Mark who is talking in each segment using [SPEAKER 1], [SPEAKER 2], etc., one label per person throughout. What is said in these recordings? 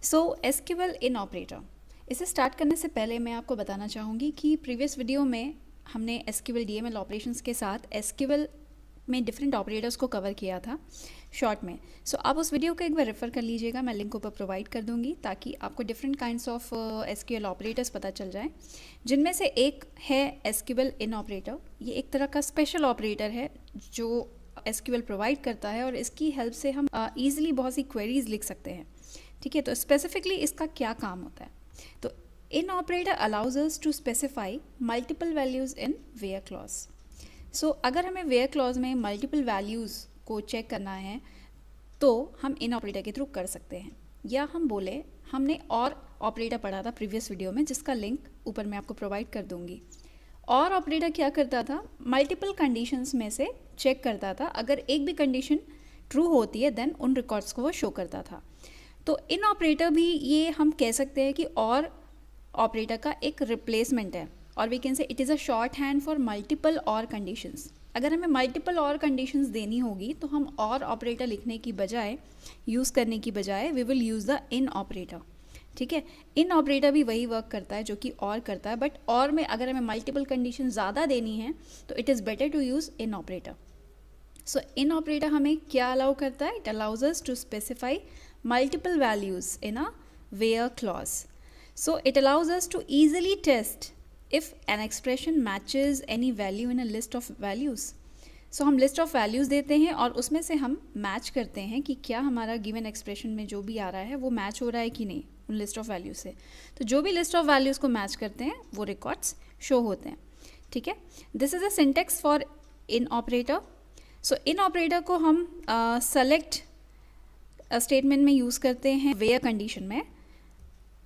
[SPEAKER 1] सो SQL इन operator, इसे start करने से पहले मैं आपको बताना चाहूँगी कि प्रीवियस वीडियो में हमने एसक्यूएल डीएमएल ऑपरेशंस के साथ एसक्यूएल में डिफरेंट ऑपरेटर्स को कवर किया था शॉर्ट में। सो आप उस वीडियो को एक बार रेफ़र कर लीजिएगा, मैं लिंक ऊपर प्रोवाइड कर दूंगी ताकि आपको different kinds of SQL operators पता चल जाए, जिनमें से एक है एसक्यूएल इन ऑपरेटर। ये एक तरह का स्पेशल ऑपरेटर है जो एसक्यूएल प्रोवाइड करता है और इसकी हेल्प से हम ईजिली बहुत सी क्वेरीज लिख सकते हैं। ठीक है, तो स्पेसिफिकली इसका क्या काम होता है? तो in operator allows us to specify multiple values in where clause. So अगर हमें वेयर क्लॉज में मल्टीपल वैल्यूज़ को चेक करना है तो हम इन ऑपरेटर के थ्रू कर सकते हैं, या हम बोले हमने और ऑपरेटर पढ़ा था प्रीवियस वीडियो में जिसका लिंक ऊपर मैं आपको प्रोवाइड कर दूंगी। और ऑपरेटर क्या करता था? मल्टीपल कंडीशंस में से चेक करता था, अगर एक भी कंडीशन ट्रू होती है देन उन रिकॉर्ड्स को वो शो करता था। तो इन ऑपरेटर भी ये हम कह सकते हैं कि और ऑपरेटर का एक रिप्लेसमेंट है, और we can say it is a shorthand for multiple और कंडीशंस। अगर हमें मल्टीपल और कंडीशंस देनी होगी तो हम और ऑपरेटर लिखने की बजाय, यूज़ करने की बजाय, we will use the in operator. ठीक है, इन ऑपरेटर भी वही वर्क करता है जो कि और करता है, बट और में अगर हमें मल्टीपल कंडीशन ज़्यादा देनी है तो it is better to use in operator. So in operator हमें क्या अलाउ करता है? It allows us to specify multiple values in a where clause. So it allows us to easily test if an expression matches any value in a list of values. So हम list of values देते हैं और उसमें से हम match करते हैं कि क्या हमारा given expression में जो भी आ रहा है वो मैच हो रहा है कि नहीं उन list of values से। तो जो भी list of values को मैच करते हैं वो records show होते हैं। ठीक है, this is a syntax for in operator. So in operator को हम select स्टेटमेंट में यूज़ करते हैं वेयर कंडीशन में।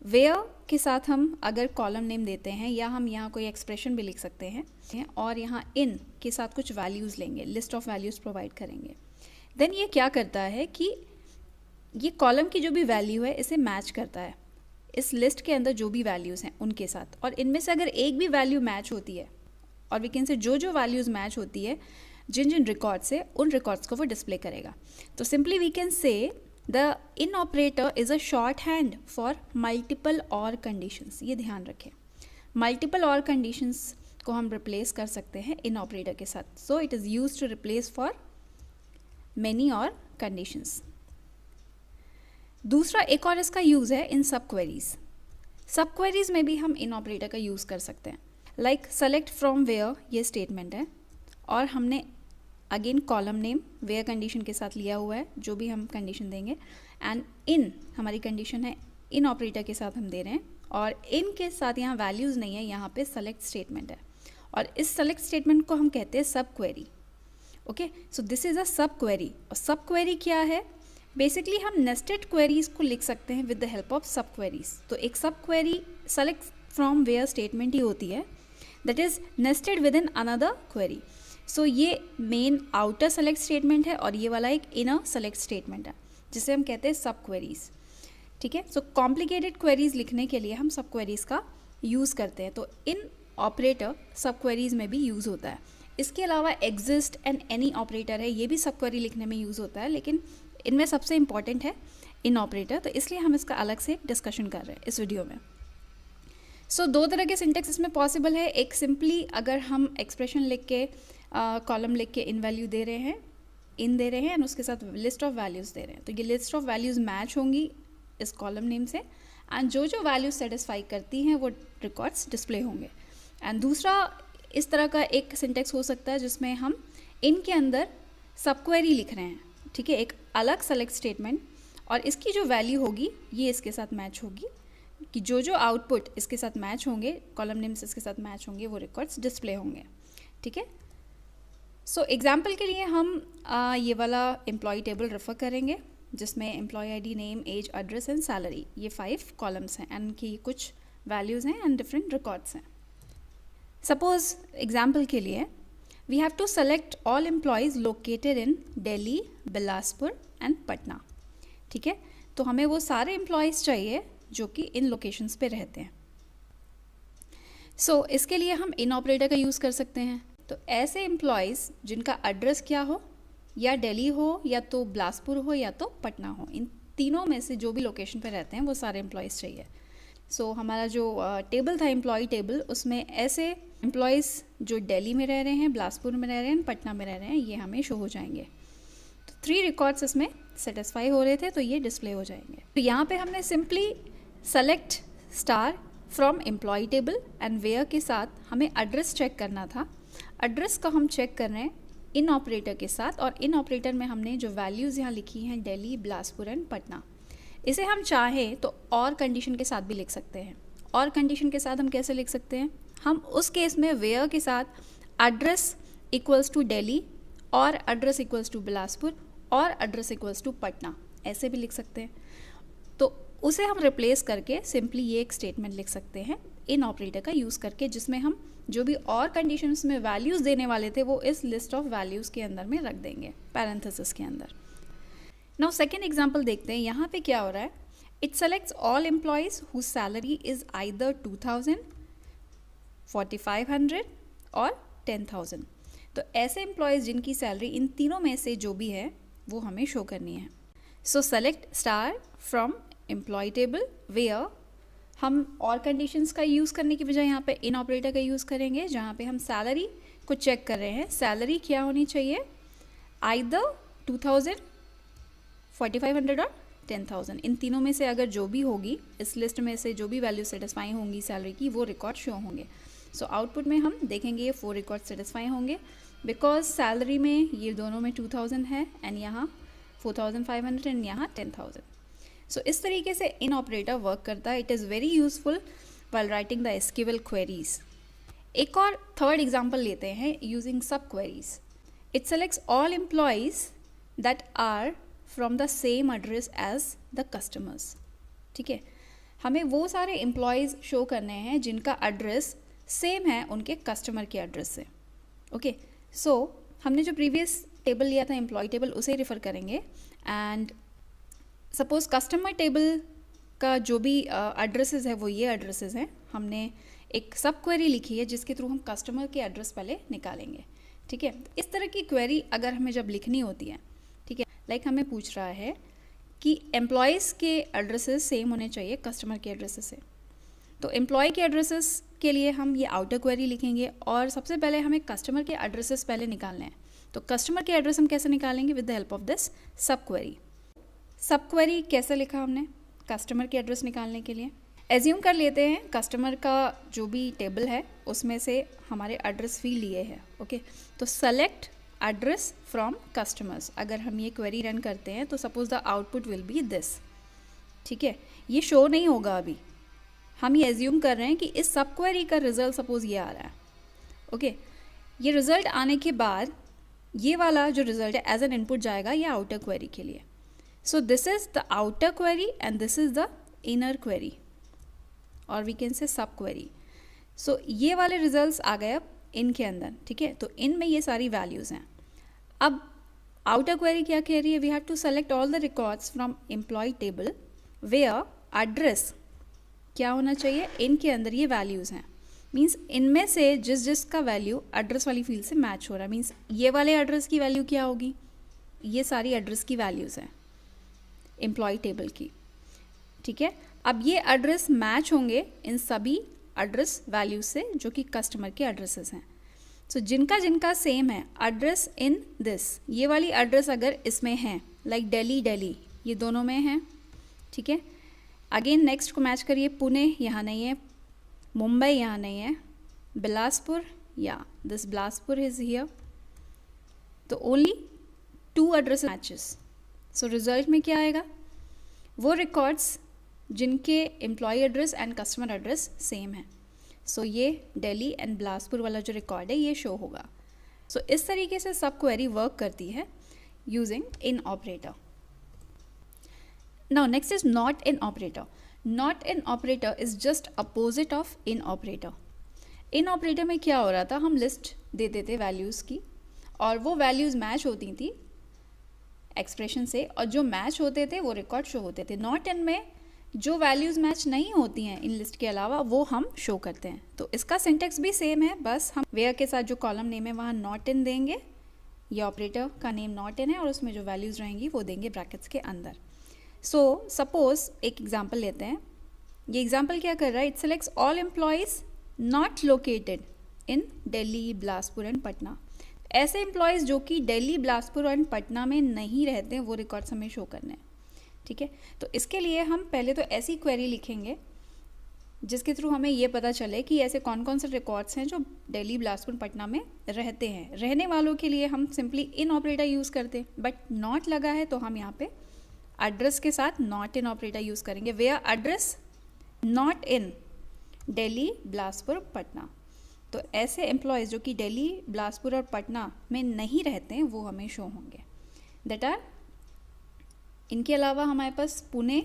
[SPEAKER 1] वेयर के साथ हम अगर कॉलम नेम देते हैं या हम यहाँ कोई एक्सप्रेशन भी लिख सकते हैं और यहाँ इन के साथ कुछ वैल्यूज़ लेंगे, लिस्ट ऑफ वैल्यूज़ प्रोवाइड करेंगे। देन ये क्या करता है कि ये कॉलम की जो भी वैल्यू है इसे मैच करता है इस लिस्ट के अंदर जो भी वैल्यूज़ हैं उनके साथ, और इनमें से अगर एक भी वैल्यू मैच होती है, और वी कैन से जो वैल्यूज़ मैच होती है जिन जिन रिकॉर्ड्स से, उन रिकॉर्ड्स को वो डिस्प्ले करेगा। तो simply we can say The in operator is a shorthand for multiple or conditions. ये ध्यान रखें, multiple or conditions को हम replace कर सकते हैं in operator के साथ. So it is used to replace for many or conditions. दूसरा एक और इसका यूज़ है in subqueries. Subqueries में भी हम in operator का यूज़ कर सकते हैं। Like select from where ये statement है और हमने again column name where condition के साथ लिया हुआ है, जो भी हम कंडीशन देंगे, एंड इन हमारी कंडीशन है इन ऑपरेटर के साथ हम दे रहे हैं, और इन के साथ यहाँ वैल्यूज़ नहीं है, यहाँ पे सेलेक्ट स्टेटमेंट है, और इस सेलेक्ट स्टेटमेंट को हम कहते हैं सब query. Okay, so this is a सब क्वेरी। और सब क्वेरी क्या है? बेसिकली हम नेस्टेड क्वेरीज को लिख सकते हैं with the help of sub queries. तो एक sub query select from where statement ही होती है, that is nested within another query. So ये मेन आउटर सेलेक्ट स्टेटमेंट है और ये वाला एक इनर सेलेक्ट स्टेटमेंट है जिसे हम कहते हैं सब क्वेरीज। ठीक है, सो कॉम्प्लिकेटेड क्वेरीज लिखने के लिए हम सब क्वेरीज का यूज़ करते हैं। तो इन ऑपरेटर सब क्वेरीज में भी यूज़ होता है। इसके अलावा एग्जिस्ट एंड एनी ऑपरेटर है, ये भी सब क्वेरी लिखने में यूज़ होता है, लेकिन इनमें सबसे इंपॉर्टेंट है इन ऑपरेटर, तो इसलिए हम इसका अलग से डिस्कशन कर रहे हैं इस वीडियो में। सो दो तरह के सिंटेक्स इसमें पॉसिबल है। एक सिंपली अगर हम एक्सप्रेशन लिख के कॉलम लिख के इन वैल्यू दे रहे हैं, इन दे रहे हैं, एंड उसके साथ लिस्ट ऑफ वैल्यूज़ दे रहे हैं, तो ये लिस्ट ऑफ वैल्यूज़ मैच होंगी इस कॉलम नेम से, एंड जो वैल्यूज सेटिस्फाई करती हैं वो रिकॉर्ड्स डिस्प्ले होंगे। एंड दूसरा इस तरह का एक सिंटेक्स हो सकता है जिसमें हम इन के अंदर सब क्वेरी लिख रहे हैं। ठीक है, एक अलग सेलेक्ट स्टेटमेंट, और इसकी जो वैल्यू होगी ये इसके साथ मैच होगी, कि जो आउटपुट इसके साथ मैच होंगे, कॉलम नेम्स इसके साथ मैच होंगे, वो रिकॉर्ड्स डिस्प्ले होंगे। ठीक है, सो एग्जाम्पल के लिए हम ये वाला एम्प्लॉय टेबल रेफर करेंगे जिसमें employee ID, name, age, address and salary, ये 5 कॉलम्स हैं एंड की कुछ वैल्यूज़ हैं एंड डिफरेंट रिकॉर्ड्स हैं। सपोज एग्जाम्पल के लिए we have to select all employees located in Delhi, Bilaspur and Patna. ठीक है, तो हमें वो सारे एम्प्लॉयज़ चाहिए जो कि इन लोकेशंस पे रहते हैं। सो इसके लिए हम इन ऑपरेटर का यूज़ कर सकते हैं। तो ऐसे एम्प्लॉयज़ जिनका एड्रेस क्या हो, या दिल्ली हो, या तो बिलासपुर हो, या तो पटना हो, इन तीनों में से जो भी लोकेशन पे रहते हैं वो सारे एम्प्लॉयज़ चाहिए। सो हमारा जो टेबल था एम्प्लॉय टेबल, उसमें ऐसे एम्प्लॉयज़ जो दिल्ली में रह रहे हैं, बिलासपुर में रह रहे हैं, पटना में रह रहे हैं, ये हमें शो हो जाएंगे। तो 3 रिकॉर्ड्स इसमें सेटिस्फाई हो रहे थे, तो ये डिस्प्ले हो जाएंगे। तो यहाँ पे हमने simply select star from employee table and where के साथ हमें एड्रेस चेक करना था। एड्रेस का हम चेक कर रहे हैं इन ऑपरेटर के साथ, और इन ऑपरेटर में हमने जो वैल्यूज़ यहाँ लिखी हैं दिल्ली, बिलासपुर एंड पटना, इसे हम चाहें तो और कंडीशन के साथ भी लिख सकते हैं। और कंडीशन के साथ हम कैसे लिख सकते हैं? हम उस केस में वेयर के साथ एड्रेस इक्वल्स टू दिल्ली और एड्रेस इक्वल्स टू बिलासपुर और एड्रेस इक्वल्स टू पटना, ऐसे भी लिख सकते हैं। तो उसे हम रिप्लेस करके सिंपली ये एक स्टेटमेंट लिख सकते हैं इन ऑपरेटर का यूज़ करके, जिसमें हम जो भी और कंडीशंस में वैल्यूज़ देने वाले थे वो इस लिस्ट ऑफ वैल्यूज़ के अंदर में रख देंगे, पैरेंथेसिस के अंदर। नाउ सेकेंड एग्जाम्पल देखते हैं। यहाँ पे क्या हो रहा है? It selects all employees whose salary is either 2000, 4500 और 10,000। तो ऐसे एम्प्लॉयज़ जिनकी सैलरी इन तीनों में से जो भी है वो हमें शो करनी है। So select star from employee table where, हम और कंडीशंस का यूज़ करने की बजाय यहाँ पे इन ऑपरेटर का यूज़ करेंगे, जहाँ पे हम सैलरी को चेक कर रहे हैं। सैलरी क्या होनी चाहिए? आइदर 2000, 4500 और 10,000। इन तीनों में से अगर जो भी होगी, इस लिस्ट में से जो भी वैल्यू सेटिस्फाई होंगी सैलरी की, वो रिकॉर्ड शो होंगे। सो आउटपुट में हम देखेंगे ये 4 रिकॉर्ड सेटिस्फाई होंगे, बिकॉज सैलरी में ये दोनों में 2000 है एंड यहाँ 4500 एंड यहाँ 10,000। सो इस तरीके से इन ऑपरेटर वर्क करता है। It is very useful while writing the SQL queries. एक और थर्ड एग्जाम्पल लेते हैं using sub queries. It selects all employees that are from the same address as the customers. ठीक है, हमें वो सारे एम्प्लॉयज़ शो करने हैं जिनका एड्रेस सेम है उनके कस्टमर के एड्रेस से। ओके, सो हमने जो प्रीवियस टेबल लिया था एम्प्लॉय टेबल, उसे रेफ़र करेंगे। एंड सपोज़ कस्टमर टेबल का जो भी एड्रेसेस है वो ये एड्रेसेस हैं। हमने एक सब क्वेरी लिखी है जिसके थ्रू हम कस्टमर के एड्रेस पहले निकालेंगे। ठीक है, इस तरह की क्वेरी अगर हमें जब लिखनी होती है, ठीक है, लाइक हमें पूछ रहा है कि एम्प्लॉयज़ के एड्रेसेस सेम होने चाहिए कस्टमर के एड्रेसेस से, तो एम्प्लॉय के एड्रेसेस के लिए हम ये आउटर क्वेरी लिखेंगे और सबसे पहले हमें कस्टमर के एड्रेसेस पहले निकालने हैं। तो कस्टमर के एड्रेस हम कैसे निकालेंगे? With the help of this सब क्वेरी। सब क्वेरी कैसे लिखा हमने कस्टमर के एड्रेस निकालने के लिए? एज्यूम कर लेते हैं कस्टमर का जो भी टेबल है उसमें से हमारे एड्रेस फील्ड लिए है। ओके, तो सेलेक्ट एड्रेस फ्रॉम कस्टमर्स। अगर हम ये क्वेरी रन करते हैं तो suppose the output will be this. ठीक है, ये शो नहीं होगा अभी, हम ये एज्यूम कर रहे हैं कि इस सब क्वेरी का रिजल्ट सपोज ये आ रहा है। ओके, ये रिजल्ट आने के बाद ये वाला जो रिजल्ट है एज एन इनपुट जाएगा ये आउटर क्वेरी के लिए। So this is the outer query and this is the inner query, और वी कैन से सब क्वेरी। सो ये वाले रिजल्ट्स आ गए अब इनके अंदर। ठीक है, तो इनमें ये सारी वैल्यूज़ हैं। अब आउटर क्वेरी क्या कह रही है? We have to select all the records from employee table where address क्या होना चाहिए, इनके अंदर ये वैल्यूज़ हैं। मीन्स इनमें से जिस जिसका वैल्यू एड्रेस वाली फील्ड से मैच हो रहा है, मीन्स ये वाले एड्रेस की वैल्यू क्या होगी, ये सारी एड्रेस की वैल्यूज़ हैं एम्प्लॉय टेबल की। ठीक है, अब ये एड्रेस मैच होंगे इन सभी एड्रेस वैल्यू से जो कि कस्टमर के एड्रेसेस हैं। सो जिनका जिनका सेम है एड्रेस इन दिस, ये वाली एड्रेस अगर इसमें है लाइक दिल्ली दिल्ली, ये दोनों में है। ठीक है, अगेन नेक्स्ट को मैच करिए, पुणे यहाँ नहीं है, मुंबई यहाँ नहीं है, बिलासपुर या दिस बिलासपुर इज हियर, तो only 2 address matches. So result में क्या आएगा? वो रिकॉर्ड्स जिनके employee address and customer address same है। सो ये दिल्ली एंड बिलासपुर वाला जो रिकॉर्ड है ये शो होगा। सो इस तरीके से सब क्वेरी वर्क करती है using in operator. Now next is not in operator. Not in operator is just opposite of in operator. In operator में क्या हो रहा था, हम लिस्ट देते थे वैल्यूज़ की और वो वैल्यूज़ मैच होती थी एक्सप्रेशन से, और जो मैच होते थे वो रिकॉर्ड शो होते थे। नॉट इन में जो वैल्यूज़ मैच नहीं होती हैं इन लिस्ट के अलावा वो हम शो करते हैं। तो इसका सिंटेक्स भी सेम है, बस हम वेयर के साथ जो कॉलम नेम है वहाँ नॉट इन देंगे, ये ऑपरेटर का नेम नॉट इन है और उसमें जो वैल्यूज़ रहेंगी वो देंगे ब्रैकेट्स के अंदर। सो सपोज एक एग्जांपल लेते हैं. ये एग्जांपल क्या कर रहा है? It selects all employees not located in Delhi, Bilaspur and Patna. ऐसे एम्प्लॉयज़ जो कि दिल्ली, बिलासपुर एंड पटना में नहीं रहते हैं वो रिकॉर्ड्स हमें शो करने हैं. ठीक है, तो इसके लिए हम पहले तो ऐसी क्वेरी लिखेंगे जिसके थ्रू हमें ये पता चले कि ऐसे कौन कौन से रिकॉर्ड्स हैं जो दिल्ली, बिलासपुर, पटना में रहते हैं. रहने वालों के लिए हम सिंपली इन ऑपरेटर यूज़ करते हैं, बट नॉट लगा है तो हम यहाँ पे एड्रेस के साथ नॉट इन ऑपरेटर यूज़ करेंगे. Where address not in Delhi, Bilaspur, Patna. तो ऐसे एम्प्लॉयज़ जो कि दिल्ली, बिलासपुर और पटना में नहीं रहते हैं वो हमें शो होंगे. दैट आर, इनके अलावा हमारे पास पुणे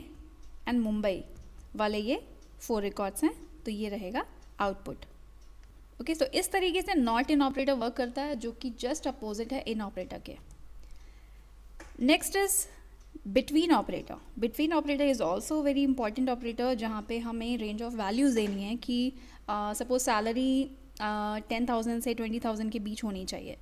[SPEAKER 1] एंड मुंबई वाले ये 4 रिकॉर्ड्स हैं, तो ये रहेगा आउटपुट. ओके, तो इस तरीके से नॉट इन ऑपरेटर वर्क करता है जो कि जस्ट अपोजिट है इन ऑपरेटर के. Next is between operator. Between operator is also very important operator जहाँ पे हमें रेंज ऑफ वैल्यूज़ देनी है कि सपोज सैलरी 10,000 से 20,000 के बीच होनी चाहिए.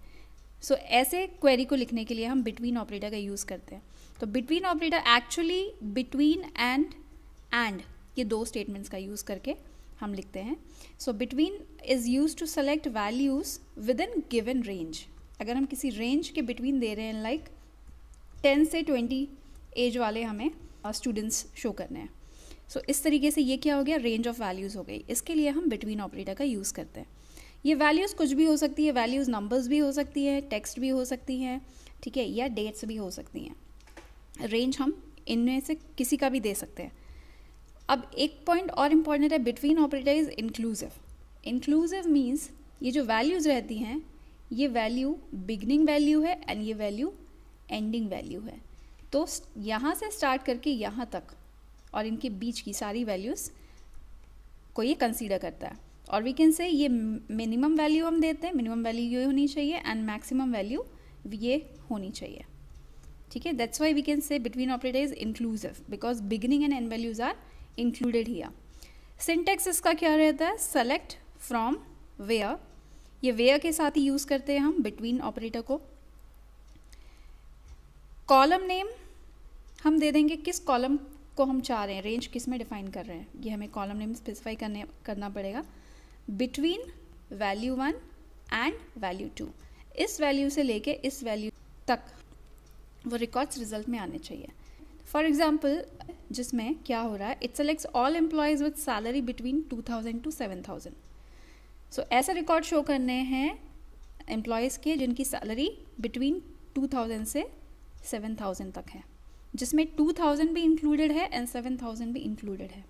[SPEAKER 1] सो ऐसे क्वेरी को लिखने के लिए हम बिटवीन ऑपरेटर का यूज़ करते हैं. तो between operator actually between and ये 2 स्टेटमेंट्स का यूज़ करके हम लिखते हैं. So between is use to select values within given range. अगर हम किसी रेंज के बिटवीन दे रहे हैं, लाइक 10 से 20 एज वाले हमें स्टूडेंट्स शो करने हैं. सो इस तरीके से ये क्या हो गया? रेंज ऑफ वैल्यूज़ हो गई. इसके लिए हम बिटवीन ऑपरेटर का यूज़ करते हैं. ये वैल्यूज़ कुछ भी हो सकती है, वैल्यूज़ नंबर्स भी हो सकती है, टेक्स्ट भी हो सकती हैं, ठीक है, या डेट्स भी हो सकती हैं. रेंज हम इनमें से किसी का भी दे सकते हैं. अब एक पॉइंट और इम्पॉर्टेंट है, between operator is inclusive. Inclusive means ये जो वैल्यूज़ रहती हैं ये वैल्यू बिगनिंग वैल्यू है एंड ये वैल्यू एंडिंग वैल्यू है. तो यहाँ से स्टार्ट करके यहाँ तक और इनके बीच की सारी वैल्यूज़ को ये कंसीडर करता है. और वी कैन से ये मिनिमम वैल्यू हम देते हैं, मिनिमम वैल्यू ये होनी चाहिए एंड मैक्सिमम वैल्यू ये होनी चाहिए. ठीक है, that's why we can say between operator is inclusive because beginning and end values are included here. Syntax इसका क्या रहता है? Select from where. ये वेयर के साथ ही यूज़ करते हैं हम बिटवीन ऑपरेटर को. कॉलम नेम हम दे देंगे, किस कॉलम को हम चाह रहे हैं, रेंज किस में डिफाइन कर रहे हैं, ये हमें कॉलम नेम स्पेसिफाई करना पड़ेगा. Between value 1 and value 2. इस वैल्यू से लेके इस वैल्यू तक वो रिकॉर्ड्स रिजल्ट में आने चाहिए. फॉर एग्जाम्पल जिसमें क्या हो रहा है, it selects all employees with salary between 2,000 to 7,000. सो ऐसे रिकॉर्ड शो करने हैं एम्प्लॉयज़ के जिनकी सैलरी बिटवीन 2,000 से 7,000 तक है, जिसमें 2,000 भी इंक्लूडेड है एंड 7,000 भी इंक्लूडेड है.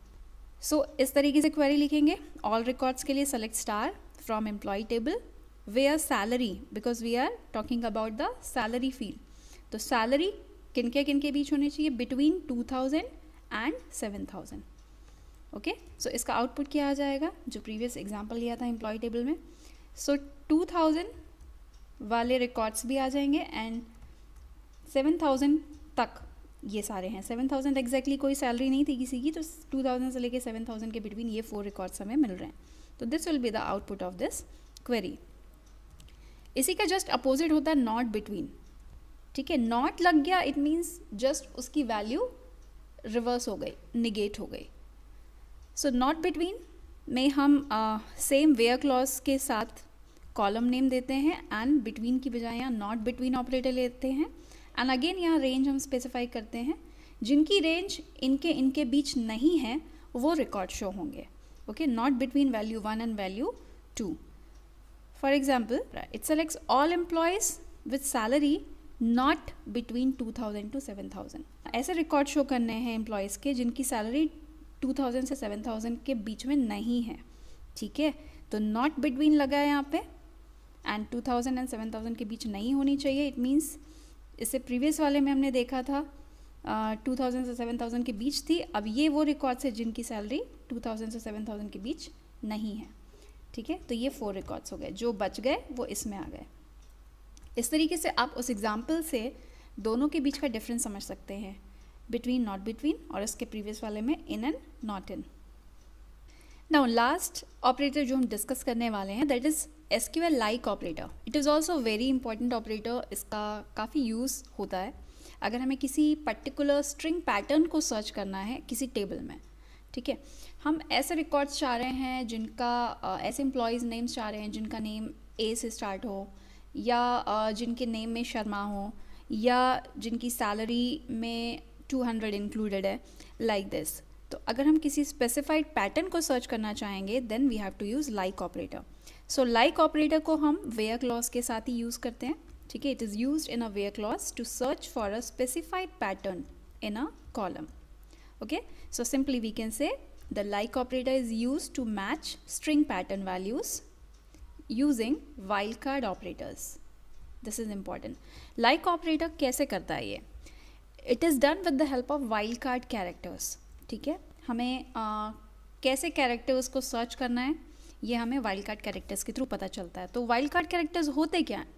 [SPEAKER 1] सो इस तरीके से क्वेरी लिखेंगे. ऑल रिकॉर्ड्स के लिए select star from employee table where salary, because we are talking about the salary field. तो सैलरी किनके बीच होनी चाहिए? Between 2,000 and 7,000. ओके, सो इसका आउटपुट क्या आ जाएगा? जो प्रीवियस एग्जाम्पल लिया था एम्प्लॉय टेबल में. सो 2,000 वाले रिकॉर्ड्स भी आ जाएंगे एंड 7,000 तक ये सारे हैं. 7,000 एग्जैक्टली कोई सैलरी नहीं थी किसी की, तो 2,000 से लेके 7,000 के बिटवीन ये 4 रिकॉर्ड्स हमें मिल रहे हैं. तो this will be the output of this query. इसी का जस्ट अपोजिट होता है नॉट बिटवीन. ठीक है, नॉट लग गया इट मीन्स जस्ट उसकी वैल्यू रिवर्स हो गई, निगेट हो गई. सो नॉट बिटवीन में हम सेम वेयर क्लॉज के साथ कॉलम नेम देते हैं एंड बिटवीन की बजाय यहाँ नॉट बिटवीन ऑपरेटर लेते हैं. एंड अगेन यहाँ रेंज हम स्पेसिफाई करते हैं. जिनकी रेंज इनके बीच नहीं है वो रिकॉर्ड शो होंगे. Okay, not between value 1 and value 2. For example it selects all employees with salary not between 2,000 to 7,000. ऐसे रिकॉर्ड शो करने हैं एम्प्लॉयज़ के जिनकी सैलरी 2,000 से 7,000 के बीच में नहीं है. ठीक है, तो नॉट बिटवीन लगा है यहाँ पे एंड 2,000 एंड 7,000 के बीच नहीं होनी चाहिए. इट मीन्स इससे प्रीवियस वाले में हमने देखा था 2,000 से 7,000 के बीच थी. अब ये वो रिकॉर्ड्स है जिनकी सैलरी 2,000 से 7,000 के बीच नहीं है. ठीक है, तो ये 4 रिकॉर्ड्स हो गए. जो बच गए वो इसमें आ गए. इस तरीके से आप उस एग्जाम्पल से दोनों के बीच का डिफरेंस समझ सकते हैं, बिटवीन, नॉट बिटवीन, और इसके प्रीवियस वाले में in and not in. Now last operator जो हम डिस्कस करने वाले हैं that is SQL like operator. It is also very important operator. इसका काफ़ी यूज़ होता है. अगर हमें किसी पर्टिकुलर स्ट्रिंग पैटर्न को सर्च करना है किसी टेबल में, ठीक है, हम ऐसे रिकॉर्ड्स चाह रहे हैं जिनका ऐसे एम्प्लॉयज़ नेम्स चाह रहे हैं जिनका नेम ए से स्टार्ट हो, या जिनके नेम में शर्मा हो, या जिनकी सैलरी में 200 इंक्लूडेड है, लाइक दिस। तो अगर हम किसी स्पेसिफाइड पैटर्न को सर्च करना चाहेंगे then we have to use like operator. So like operator को हम वेयर क्लॉज के साथ ही यूज़ करते हैं, ठीक है। It is used in a where clause to search for a specified pattern in a column. Okay, so simply we can say the like operator is used to match string pattern values using wildcard operators. This is important. Like operator कैसे करता है ये? It is done with the help of wildcard characters. ठीक है, हमें कैसे characters को search करना है ये हमें wildcard characters के थ्रू पता चलता है। तो wildcard characters होते क्या हैं?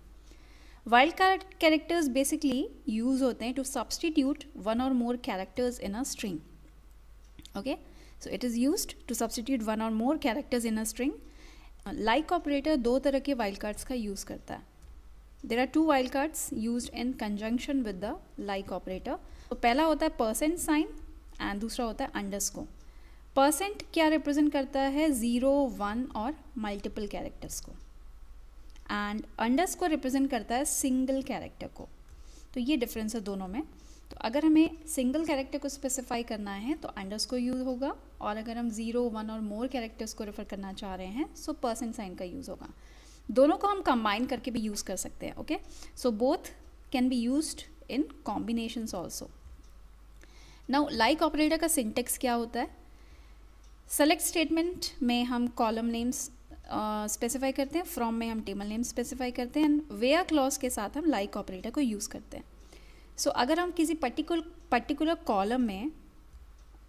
[SPEAKER 1] Wildcard characters basically use होते हैं to substitute one or more characters in a string. Okay, so it is used to substitute one or more characters in a string. Like operator दो तरह के wildcards का use करता है. There are two wildcards used in conjunction with the like operator. तो पहला होता है % sign and दूसरा होता है underscore. % क्या represent करता है 0, 1 और multiple characters को, and underscore represent करता है single character को. तो ये difference है दोनों में. तो अगर हमें सिंगल कैरेक्टर को स्पेसिफाई करना है तो अंडरस्कोर यूज़ होगा, और अगर हम 0, 1 और मोर कैरेक्टर्स को रेफर करना चाह रहे हैं सो % साइन का यूज़ होगा. दोनों को हम कंबाइन करके भी यूज़ कर सकते हैं. Okay, so both can be used in combinations also. Now like operator का सिंटेक्स क्या होता है? सेलेक्ट स्टेटमेंट में हम कॉलम नेम्स स्पेसिफाई करते हैं, फ्रॉम में हम टेबल नेम स्पेसिफाई करते हैं, एंड वेयर क्लॉज के साथ हम लाइक ऑपरेटर को यूज़ करते हैं. सो अगर हम किसी पर्टिकुलर कॉलम में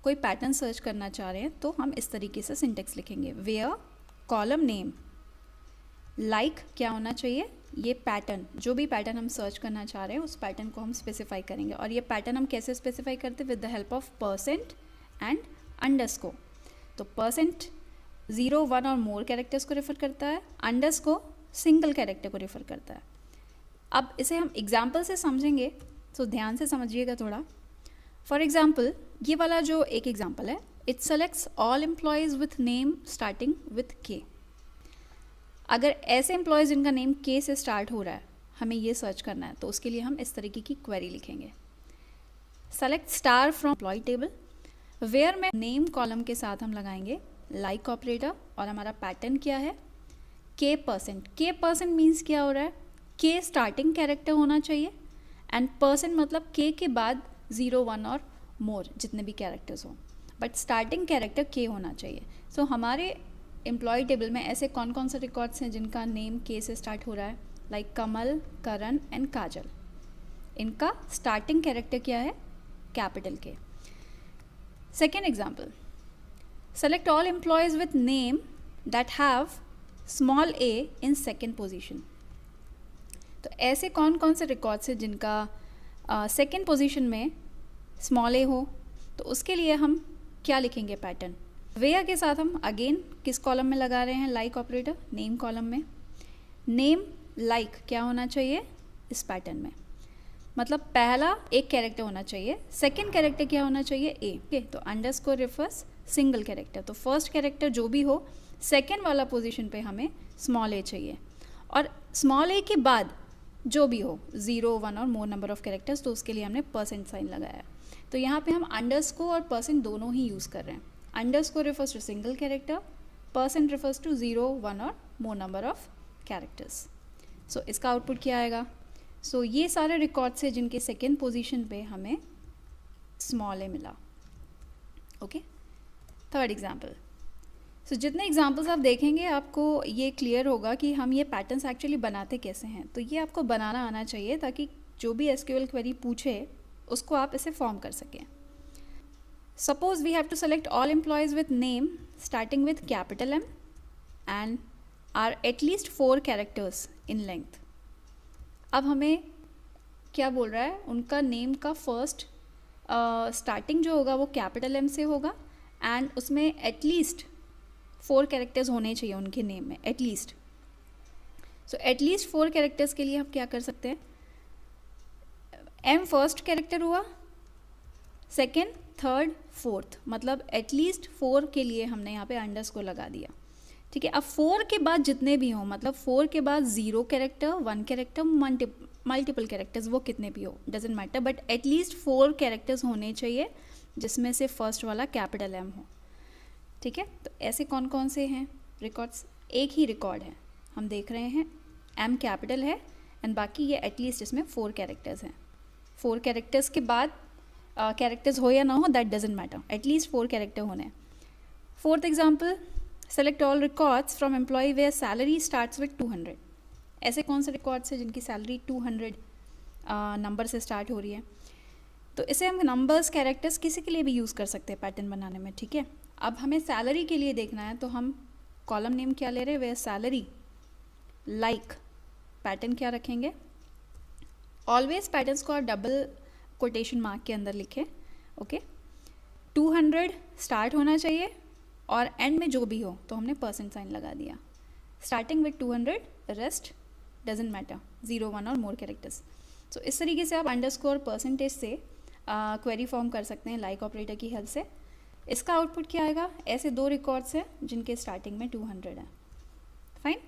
[SPEAKER 1] कोई पैटर्न सर्च करना चाह रहे हैं तो हम इस तरीके से सिंटेक्स लिखेंगे. वेयर कॉलम नेम लाइक क्या होना चाहिए? ये पैटर्न, जो भी पैटर्न हम सर्च करना चाह रहे हैं उस पैटर्न को हम स्पेसिफाई करेंगे. और ये पैटर्न हम कैसे स्पेसिफाई करते हैं? With the help of % and underscore. तो % 0, 1 और मोर कैरेक्टर्स को रेफर करता है, अंडरस्कोर सिंगल कैरेक्टर को रेफर करता है. अब इसे हम एग्जाम्पल से समझेंगे, तो ध्यान से समझिएगा थोड़ा. फॉर एग्जाम्पल ये वाला जो एक एग्जाम्पल है, it selects all employees with name starting with के. अगर ऐसे एम्प्लॉयज़ जिनका नेम के से स्टार्ट हो रहा है हमें ये सर्च करना है तो उसके लिए हम इस तरीके की क्वेरी लिखेंगे. Select star from employee table. Where में नेम कॉलम के साथ हम लगाएंगे लाइक ऑपरेटर, और हमारा पैटर्न क्या है? K%. K% मीन्स क्या हो रहा है? K स्टार्टिंग कैरेक्टर होना चाहिए, एंड % मतलब K के बाद 0, 1 और मोर जितने भी कैरेक्टर्स हों, बट स्टार्टिंग कैरेक्टर K होना चाहिए. सो हमारे एम्प्लॉय टेबल में ऐसे कौन कौन से रिकॉर्ड्स हैं जिनका नेम K से स्टार्ट हो रहा है? लाइक कमल, करण एंड काजल. इनका स्टार्टिंग कैरेक्टर क्या है? Capital K. Second example, select all employees with name that have small a in second position. तो ऐसे कौन कौन से रिकॉर्ड्स हैं जिनका सेकेंड पोजीशन में स्मॉल ए हो? तो उसके लिए हम क्या लिखेंगे? पैटर्न. वेयर के साथ हम अगेन किस कॉलम में लगा रहे हैं लाइक ऑपरेटर? नेम कॉलम में. नेम लाइक क्या होना चाहिए इस पैटर्न में? मतलब पहला एक कैरेक्टर होना चाहिए, सेकेंड कैरेक्टर क्या होना चाहिए? ए. ओके, तो अंडरस्कोर रेफर्स सिंगल कैरेक्टर. तो फर्स्ट कैरेक्टर जो भी हो, सेकेंड वाला पोजीशन पे हमें स्मॉल ए चाहिए, और स्मॉल ए के बाद जो भी हो 0, 1 और मोर नंबर ऑफ कैरेक्टर्स, तो उसके लिए हमने % साइन लगाया. तो यहाँ पे हम अंडरस्कोर और % दोनों ही यूज़ कर रहे हैं. Underscore refers to single character, % refers to 0, 1 और more number of characters. So इसका आउटपुट क्या आएगा? सो ये सारे रिकॉर्ड्स हैं जिनके सेकेंड पोजीशन पे हमें स्मॉल ए मिला. Okay, third example. सो जितने एग्जाम्पल्स आप देखेंगे आपको ये क्लियर होगा कि हम ये पैटर्न्स एक्चुअली बनाते कैसे हैं. तो ये आपको बनाना आना चाहिए ताकि जो भी SQL क्वेरी पूछे उसको आप इसे फॉर्म कर सकें. Suppose we have to select all employees with name starting with capital M and are at least 4 characters in length. अब हमें क्या बोल रहा है? उनका नेम का फर्स्ट स्टार्टिंग जो होगा वो कैपिटल M से होगा, एंड उसमें एटलीस्ट 4 कैरेक्टर्स होने चाहिए उनके नेम में, एटलीस्ट. सो एटलीस्ट 4 कैरेक्टर्स के लिए हम क्या कर सकते हैं? एम फर्स्ट कैरेक्टर हुआ, सेकेंड, थर्ड, फोर्थ, मतलब एटलीस्ट 4 के लिए हमने यहाँ पे अंडरस्कोर लगा दिया। ठीक है, अब 4 के बाद जितने भी हों, मतलब 4 के बाद 0 कैरेक्टर, 1 कैरेक्टर, मल्टीपल कैरेक्टर्स, वो कितने भी हो doesn't matter, but at least 4 characters होने चाहिए जिसमें से फर्स्ट वाला कैपिटल एम हो। ठीक है, तो ऐसे कौन कौन से हैं रिकॉर्ड्स? एक ही रिकॉर्ड है, हम देख रहे हैं एम कैपिटल है एंड बाकी ये एटलीस्ट इसमें 4 कैरेक्टर्स हैं। 4 कैरेक्टर्स के बाद कैरेक्टर्स हो या ना हो that doesn't matter, at least 4 character होने। Fourth example, select all records from employ where salary starts with 200। ऐसे कौन से रिकॉर्ड्स हैं जिनकी सैलरी 200 नंबर से स्टार्ट हो रही है? तो इसे हम नंबर्स, कैरेक्टर्स किसी के लिए भी यूज़ कर सकते हैं पैटर्न बनाने में। ठीक है, अब हमें सैलरी के लिए देखना है तो हम कॉलम नेम क्या ले रहे हैं? वेयर सैलरी, लाइक, पैटर्न क्या रखेंगे? ऑलवेज पैटर्न्स को आप डबल कोटेशन मार्क के अंदर लिखें। ओके, 200 स्टार्ट होना चाहिए और एंड में जो भी हो तो हमने परसेंट साइन लगा दिया। Starting with 200, rest doesn't matter, 0, 1 और मोर कैरेक्टर्स। सो इस तरीके से आप अंडरस्कोर परसेंटेज से क्वेरी फॉर्म कर सकते हैं लाइक ऑपरेटर की हेल्प से। इसका आउटपुट क्या आएगा? ऐसे 2 रिकॉर्ड्स हैं जिनके स्टार्टिंग में 200 है। फाइन।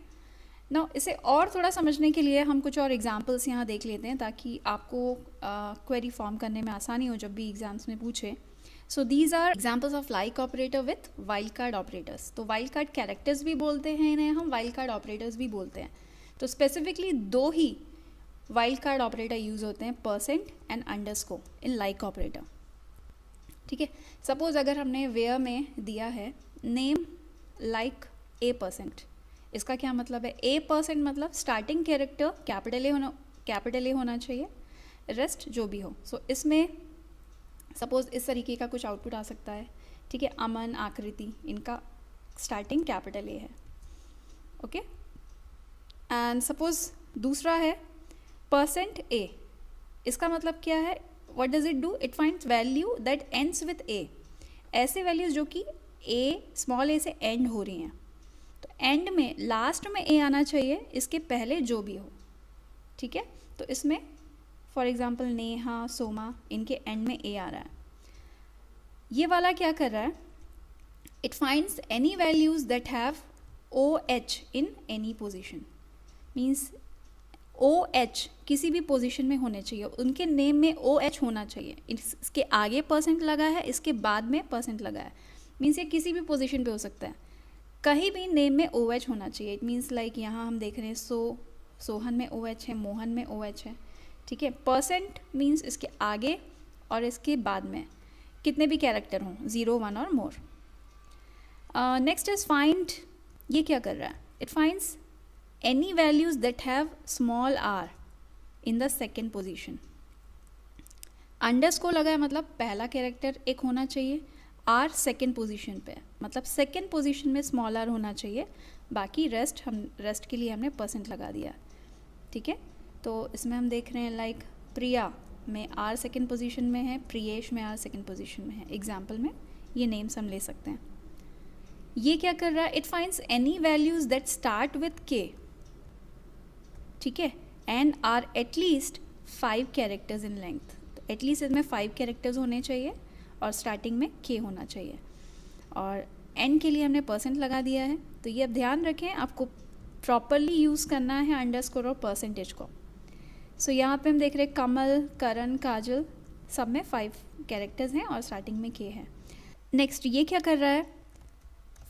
[SPEAKER 1] नाउ इसे और थोड़ा समझने के लिए हम कुछ और एग्जांपल्स यहाँ देख लेते हैं ताकि आपको क्वेरी फॉर्म करने में आसानी हो जब भी एग्जाम्स में पूछे। So these are examples of like operator with wild card operators. तो वाइल्ड कार्ड कैरेक्टर्स भी बोलते हैं इन्हें, हम वाइल्ड कार्ड ऑपरेटर्स भी बोलते हैं। तो स्पेसिफिकली 2 ही वाइल्ड कार्ड ऑपरेटर यूज़ होते हैं, percent and underscore in like operator. ठीक है, सपोज अगर हमने वेयर में दिया है नेम लाइक A%, इसका क्या मतलब है? A% मतलब स्टार्टिंग कैरेक्टर कैपिटल ए होना चाहिए, रेस्ट जो भी हो। सो इसमें सपोज इस तरीके का कुछ आउटपुट आ सकता है। ठीक है, अमन, आकृति, इनका स्टार्टिंग कैपिटल ए है। ओके, एंड सपोज दूसरा है %A, इसका मतलब क्या है? What does it do? It finds value that ends with A, ऐसे वैल्यूज जो कि स्मॉल a से एंड हो रही हैं। तो एंड में लास्ट में A आना चाहिए, इसके पहले जो भी हो। ठीक है, तो इसमें फॉर एग्जाम्पल नेहा, सोमा, इनके एंड में A आ रहा है। ये वाला क्या कर रहा है? It finds any values that have OH in any position, means OH किसी भी पोजीशन में होने चाहिए, उनके नेम में OH होना चाहिए। इसके आगे परसेंट लगा है, इसके बाद में परसेंट लगा है, मीन्स ये किसी भी पोजीशन पे हो सकता है। कहीं भी नेम में OH होना चाहिए। इट मीन्स लाइक यहाँ हम देख रहे हैं सोहन में OH है, मोहन में OH है। ठीक है, परसेंट मीन्स इसके आगे और इसके बाद में कितने भी कैरेक्टर हों, 0, 1 और मोर। Next is find. ये क्या कर रहा है? It finds any values that have small r in the second position। Underscore लगा है मतलब पहला कैरेक्टर एक होना चाहिए, r सेकेंड पोजीशन पे, मतलब सेकेंड पोजीशन में स्मॉल r होना चाहिए, बाकी रेस्ट के लिए हमने परसेंट लगा दिया। ठीक है, तो इसमें हम देख रहे हैं लाइक प्रिया में r सेकेंड पोजीशन में है, प्रियेश में r सेकेंड पोजीशन में है। एग्जाम्पल में ये नेम्स हम ले सकते हैं। ये क्या कर रहा है? It finds any values that start with k। ठीक है, and are at least 5 characters in length. तो एटलीस्ट इसमें 5 कैरेक्टर्स होने चाहिए और स्टार्टिंग में k होना चाहिए, और एंड के लिए हमने परसेंट लगा दिया है। तो ये अब ध्यान रखें, आपको प्रॉपरली यूज़ करना है अंडरस्कोर और परसेंटेज को। सो यहाँ पे हम देख रहे हैं कमल, करण, काजल, सब में 5 कैरेक्टर्स हैं और स्टार्टिंग में k है। नेक्स्ट ये क्या कर रहा है?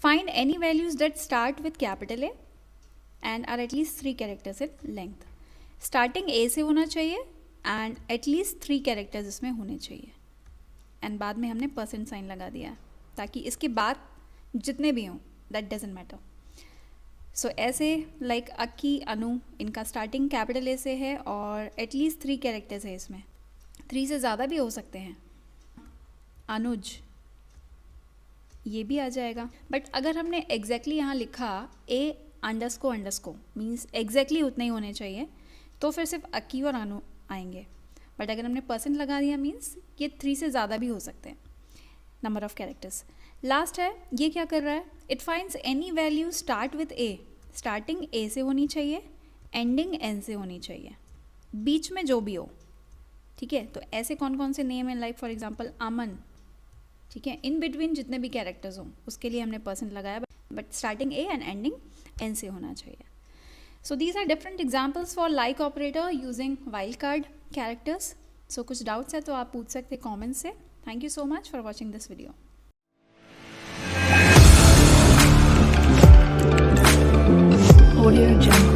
[SPEAKER 1] Find any values that start with capital A and are at least 3 characters in length. Starting A से होना चाहिए एंड एटलीस्ट 3 कैरेक्टर्स इसमें होने चाहिए, एंड बाद में हमने परसेंट साइन लगा दिया ताकि इसके बाद जितने भी हों दैट डजेंट मैटर। सो ऐसे लाइक अक्की, अनु, इनका स्टार्टिंग कैपिटल A से है और एटलीस्ट 3 कैरेक्टर्स है इसमें, 3 से ज़्यादा भी हो सकते हैं। अनुज, ये भी आ जाएगा, बट अगर हमने एग्जैक्टली यहाँ लिखा A अंडरस्कोर मीन्स एग्जैक्टली उतने ही होने चाहिए, तो फिर सिर्फ अक्की और अनु आएंगे। बट अगर हमने परसेंट लगा दिया मीन्स ये 3 से ज़्यादा भी हो सकते हैं नंबर ऑफ कैरेक्टर्स। लास्ट है, ये क्या कर रहा है? It finds any value start with A। Starting A से होनी चाहिए, एंडिंग N से होनी चाहिए, बीच में जो भी हो। ठीक है, तो ऐसे कौन कौन से नेम है, लाइक फॉर एग्जांपल अमन, ठीक है, इन बिटवीन जितने भी कैरेक्टर्स हों उसके लिए हमने परसेंट लगाया, but starting A and ending N से होना चाहिए. So these are different examples for like operator using wildcard characters. So कुछ doubts है तो आप पूछ सकते comments से. Thank you so much for watching this video.
[SPEAKER 2] Audio Jungle.